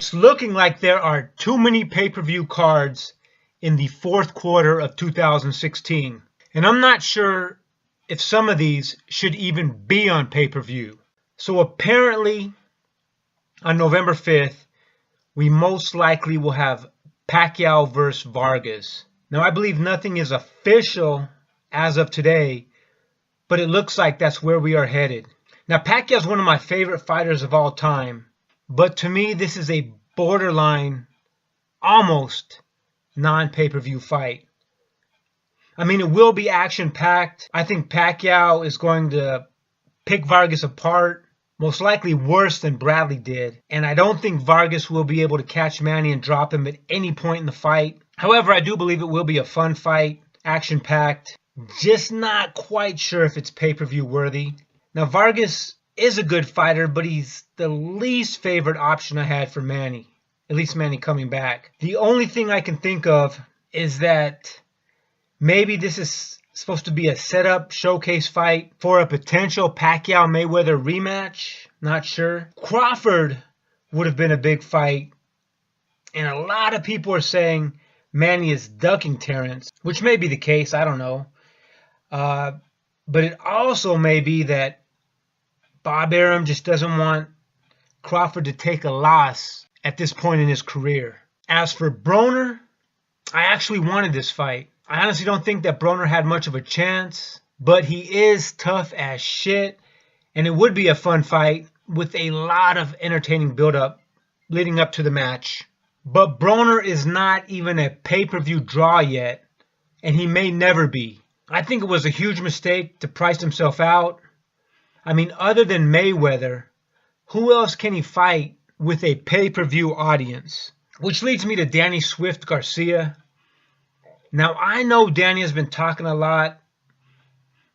It's looking like there are too many pay-per-view cards in the fourth quarter of 2016. And I'm not sure if some of these should even be on pay-per-view. So apparently, on November 5th, we most likely will have Pacquiao versus Vargas. Now, I believe nothing is official as of today, but it looks like that's where we are headed. Now, Pacquiao is one of my favorite fighters of all time, but to me, this is a borderline, almost non-pay-per-view fight. I mean, it will be action-packed. I think Pacquiao is going to pick Vargas apart, most likely worse than Bradley did. And I don't think Vargas will be able to catch Manny and drop him at any point in the fight. However, I do believe it will be a fun fight, action-packed. Just not quite sure if it's pay-per-view worthy. Now, Vargas is a good fighter, but he's the least favorite option I had for Manny. At least Manny coming back. The only thing I can think of is that maybe this is supposed to be a setup showcase fight for a potential Pacquiao-Mayweather rematch. Not sure. Crawford would have been a big fight. And a lot of people are saying Manny is ducking Terrence, which may be the case. I don't know. But it also may be that Bob Arum just doesn't want Crawford to take a loss at this point in his career. As for Broner, I actually wanted this fight. I honestly don't think that Broner had much of a chance, but he is tough as shit, and it would be a fun fight with a lot of entertaining build-up leading up to the match. But Broner is not even a pay-per-view draw yet, and he may never be. I think it was a huge mistake to price himself out. I mean, other than Mayweather, who else can he fight with a pay-per-view audience? Which leads me to Danny Swift Garcia. Now, I know Danny has been talking a lot,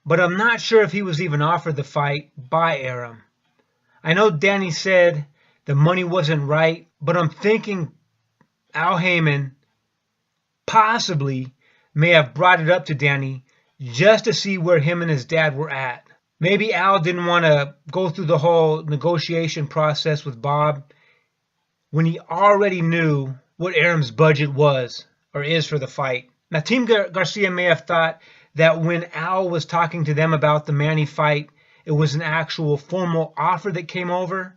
but I'm not sure if he was even offered the fight by Arum. I know Danny said the money wasn't right, but I'm thinking Al Heyman possibly may have brought it up to Danny just to see where him and his dad were at. Maybe Al didn't want to go through the whole negotiation process with Bob when he already knew what Arum's budget was or is for the fight. Now, Team Garcia may have thought that when Al was talking to them about the Manny fight, it was an actual formal offer that came over,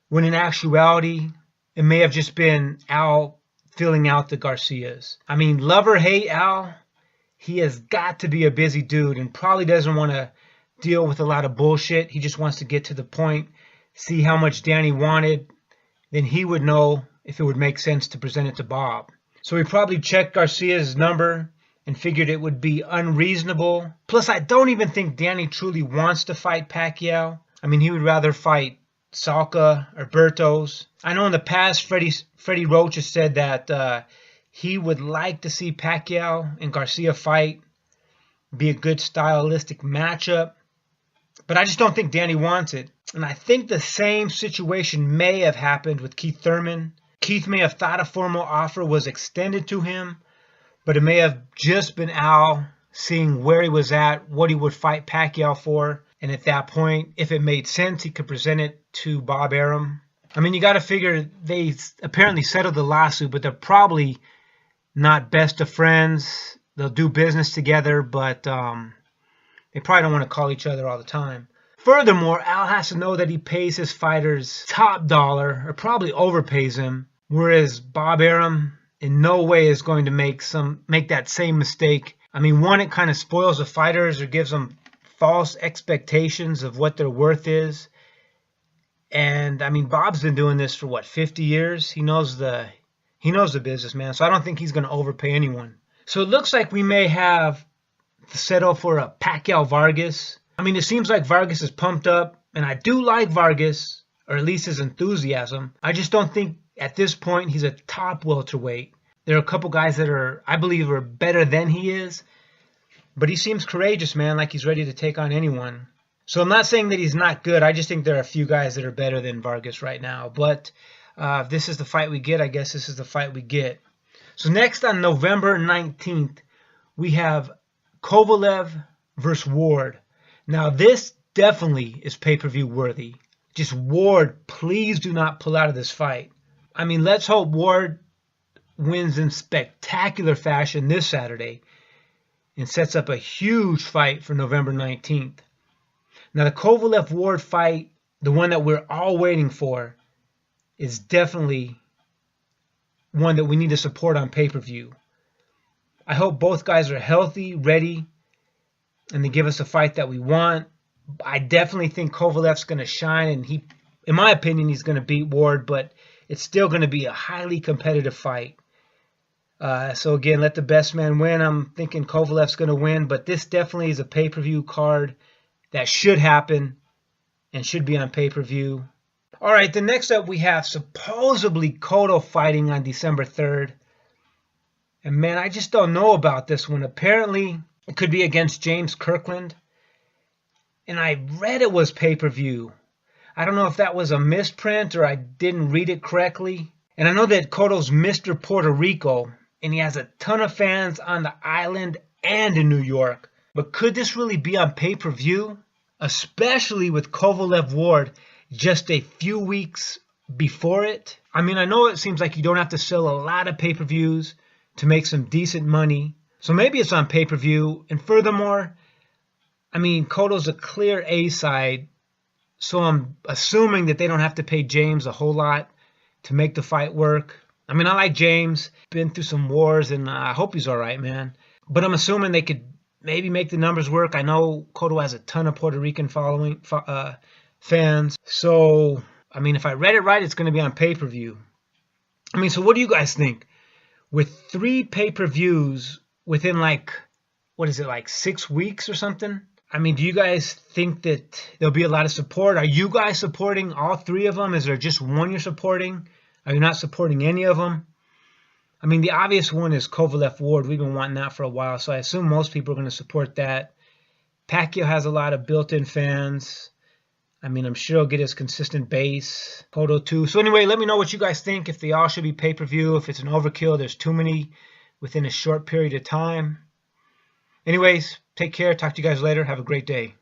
when in actuality, it may have just been Al filling out the Garcias. I mean, love or hate Al, he has got to be a busy dude and probably doesn't want to deal with a lot of bullshit. He just wants to get to the point, see how much Danny wanted, then he would know if it would make sense to present it to Bob. So he probably checked Garcia's number and figured it would be unreasonable. Plus, I don't even think Danny truly wants to fight Pacquiao. I mean, he would rather fight Salka or Bertos. I know in the past, Freddie Roach has said that he would like to see Pacquiao and Garcia fight, be a good stylistic matchup. But I just don't think Danny wants it. And I think the same situation may have happened with Keith Thurman. Keith may have thought a formal offer was extended to him, but it may have just been Al seeing where he was at, what he would fight Pacquiao for. And at that point, if it made sense, he could present it to Bob Arum. I mean, you got to figure they apparently settled the lawsuit, but they're probably not best of friends. They'll do business together, but they probably don't want to call each other all the time. Furthermore, Al has to know that he pays his fighters top dollar, or probably overpays him, whereas Bob Arum in no way is going to make that same mistake. I mean, one, it kind of spoils the fighters or gives them false expectations of what their worth is. And I mean, Bob's been doing this for what, 50 years? He knows the business, man. So I don't think he's going to overpay anyone. So it looks like we may have to settle for a Pacquiao Vargas. I mean, it seems like Vargas is pumped up, and I do like Vargas, or at least his enthusiasm. I just don't think at this point he's a top welterweight. There are a couple guys that I believe are better than he is, but he seems courageous, man, like he's ready to take on anyone. So I'm not saying that he's not good. I just think there are a few guys that are better than Vargas right now. But if this is the fight we get, I guess this is the fight we get. So next on November 19th, we have Kovalev versus Ward. Now this definitely is pay-per-view worthy. Just Ward, please do not pull out of this fight. I mean, let's hope Ward wins in spectacular fashion this Saturday and sets up a huge fight for November 19th. Now, the Kovalev-Ward fight, the one that we're all waiting for, is definitely one that we need to support on pay-per-view. I hope both guys are healthy, ready, and they give us a fight that we want. I definitely think Kovalev's going to shine, and in my opinion, he's going to beat Ward, but it's still going to be a highly competitive fight. So again, let the best man win. I'm thinking Kovalev's going to win, but this definitely is a pay-per-view card that should happen and should be on pay-per-view. All right, the next up we have supposedly Cotto fighting on December 3rd. And man, I just don't know about this one. Apparently, it could be against James Kirkland. And I read it was pay-per-view. I don't know if that was a misprint or I didn't read it correctly. And I know that Cotto's Mr. Puerto Rico, and he has a ton of fans on the island and in New York. But could this really be on pay-per-view? Especially with Kovalev-Ward just a few weeks before it. I mean, I know it seems like you don't have to sell a lot of pay-per-views to make some decent money. So maybe it's on pay-per-view. And furthermore, I mean, Cotto's a clear A side. So I'm assuming that they don't have to pay James a whole lot to make the fight work. I mean, I like James. Been through some wars, and I hope he's all right, man. But I'm assuming they could maybe make the numbers work. I know Cotto has a ton of Puerto Rican fans. So, I mean, if I read it right, it's going to be on pay-per-view. I mean, so what do you guys think? With 3 pay-per-views within like 6 weeks or something? I mean, do you guys think that there'll be a lot of support? Are you guys supporting all 3 of them? Is there just one you're supporting? Are you not supporting any of them? I mean, the obvious one is Kovalev-Ward. We've been wanting that for a while, so I assume most people are going to support that. Pacquiao has a lot of built-in fans. I mean, I'm sure he'll get his consistent base. Cotto too. So anyway, let me know what you guys think. If they all should be pay-per-view. If it's an overkill, there's too many within a short period of time. Anyways, take care. Talk to you guys later. Have a great day.